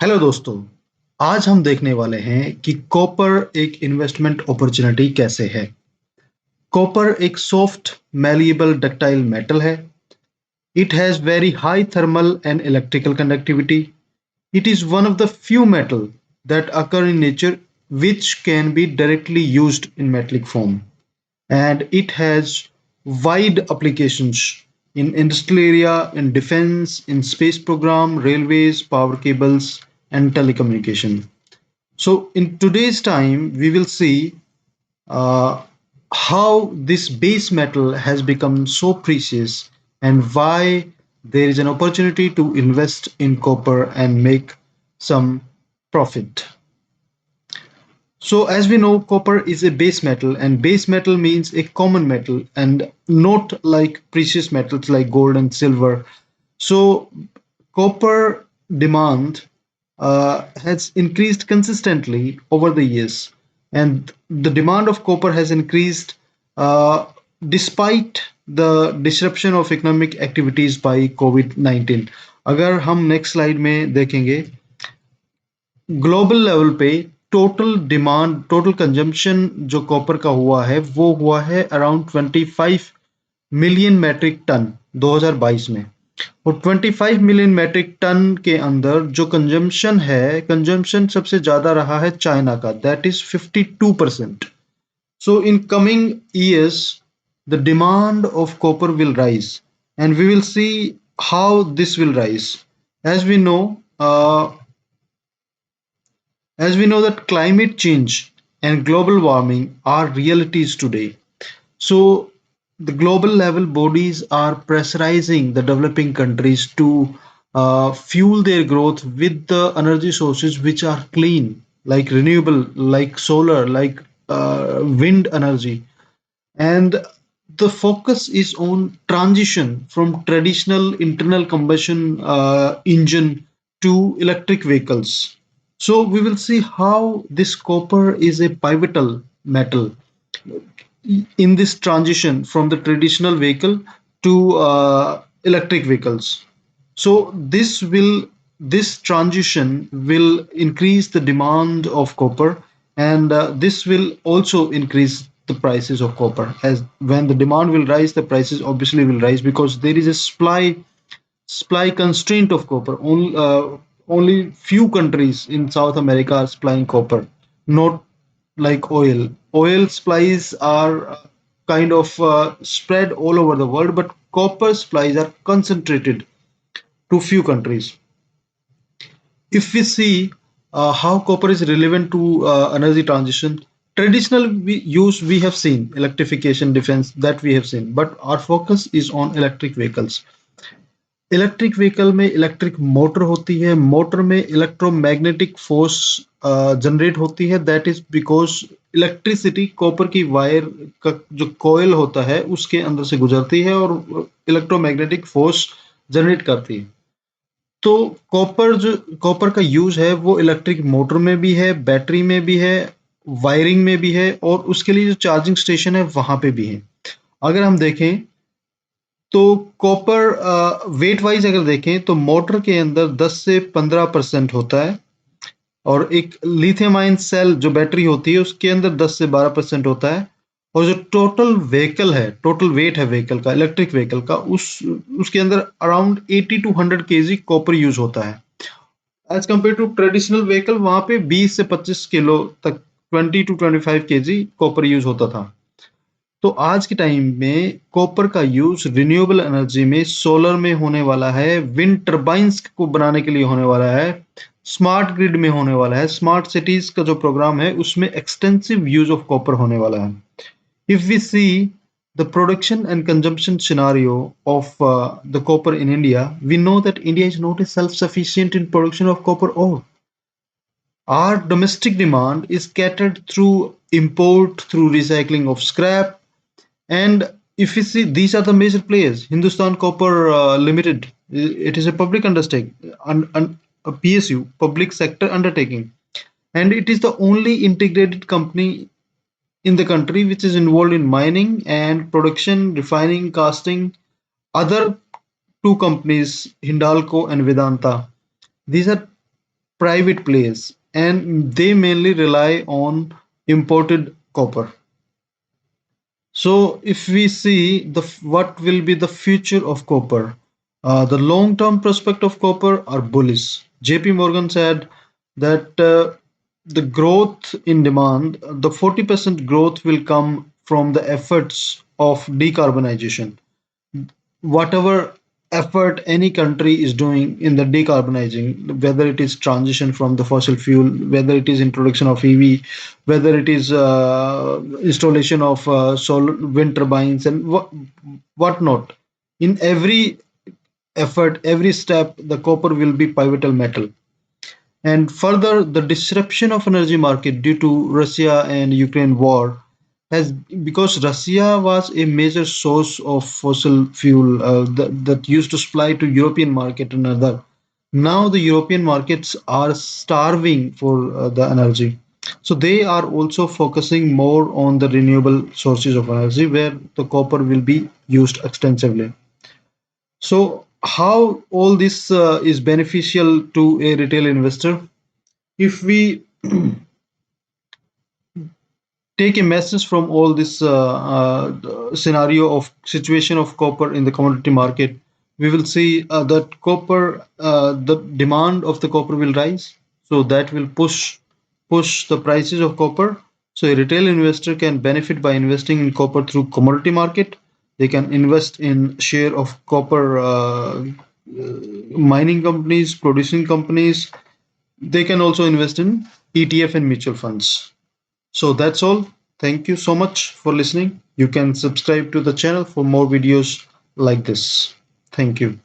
Hello दोस्तों। आज हम देखने वाले हैं कि कॉपर एक इन्वेस्टमेंट अपॉर्चुनिटी कैसे है। कॉपर एक सॉफ्ट मैलिएबल डक्टाइल मेटल है। It has very high thermal and electrical conductivity. It is one of the few metal that occur in nature which can be directly used in metallic form, and it has wide applications in industrial area, in defense, in space program, railways, power cables, and telecommunication. So in today's time, we will see uh, how this base metal has become so precious and why there is an opportunity to invest in copper and make some profit. So as we know, copper is a base metal, and base metal means a common metal and not like precious metals like gold and silver. So copper demand has increased consistently over the years, and the demand of copper has increased uh, despite the disruption of economic activities by COVID-19. अगर हम next slide में देखेंगे, global level पे total consumption जो copper का हुआ है वो हुआ है अराउंड 25 मिलियन मैट्रिक टन 2022 में। और 25 मिलियन मैट्रिक टन के अंदर जो कंजम्पशन सबसे ज्यादा रहा है चाइना का, that is 52%. So in coming years, the demand of copper will rise, and we will see how this will rise. As we know, uh, as we know that climate change and global warming are realities today. So the global level bodies are pressurizing the developing countries to fuel their growth with the energy sources which are clean, like renewable, like solar, like wind energy. And the focus is on transition from traditional internal combustion engine to electric vehicles. So we will see how this copper is a pivotal metal in this transition from the traditional vehicle to electric vehicles. So this transition will increase the demand of copper, and this will also increase the prices of copper. As when the demand will rise, the prices obviously will rise because there is a supply constraint of copper. Only few countries in South America are supplying copper, not like oil. Oil supplies are kind of spread all over the world, but copper supplies are concentrated to few countries. If we see how copper is relevant to energy transition, traditional use we have seen, electrification, defense, that we have seen, but our focus is on electric vehicles. Electric vehicle में electric motor होती है, motor में electromagnetic force generate होती है, that is because electricity copper की wire का जो coil होता है उसके अंदर से गुजरती है और इलेक्ट्रोमैग्नेटिक फोर्स जनरेट करती है। तो कॉपर का यूज है वो इलेक्ट्रिक मोटर में भी है, बैटरी में भी है, वायरिंग में भी है, और उसके लिए जो चार्जिंग स्टेशन है वहां पे भी है। अगर हम देखें तो कॉपर वेट वाइज अगर देखें तो मोटर के अंदर 10 से 15% होता है, और एक लिथियम आयन सेल जो बैटरी होती है उसके अंदर 10 से 12% होता है। और जो टोटल वेट है व्हीकल का, इलेक्ट्रिक व्हीकल का, उसके अंदर around 80 to 100 KG copper use होता है। As compare to traditional vehicle वहां पे 20 से 25 किलो तक, 20 टू 25 केजी कॉपर यूज होता था। तो आज के टाइम में कॉपर का यूज रिन्यूएबल एनर्जी में, सोलर में होने वाला है, विंड टर्बाइंस को बनाने के लिए होने वाला है, स्मार्ट ग्रिड में होने वाला है, स्मार्ट सिटीज का जो प्रोग्राम है उसमें एक्सटेंसिव यूज ऑफ कॉपर होने वाला है। If we see the production and consumption scenario of the copper in India, we know that India is not a self-sufficient in production of copper ore. Our domestic demand is catered through import, through recycling of scrap. And if you see, these are the major players. Hindustan Copper Limited, it is a public undertaking, a PSU, public sector undertaking, and it is the only integrated company in the country which is involved in mining and production, refining, casting. Other two companies, Hindalco and Vedanta, these are private players, and they mainly rely on imported copper. So if we see what will be the future of copper, the long-term prospect of copper are bullish. JP Morgan said that the growth in demand, the 40% growth will come from the efforts of decarbonization. Whatever effort any country is doing in the decarbonizing, whether it is transition from the fossil fuel, whether it is introduction of EV, whether it is installation of solar wind turbines and whatnot. In every effort, every step, the copper will be pivotal metal. And further, the disruption of energy market due to Russia and Ukraine war has, because Russia was a major source of fossil fuel that used to supply to European market and other. Now the European markets are starving for the energy. So they are also focusing more on the renewable sources of energy where the copper will be used extensively. So how all this is beneficial to a retail investor? If we take a message from all this scenario of situation of copper in the commodity market, we will see that copper, the demand of the copper will rise, so that will push the prices of copper. So a retail investor can benefit by investing in copper through commodity market. They can invest in share of copper mining companies, producing companies. They can also invest in ETF and mutual funds. So that's all. Thank you so much for listening. You can subscribe to the channel for more videos like this. Thank you.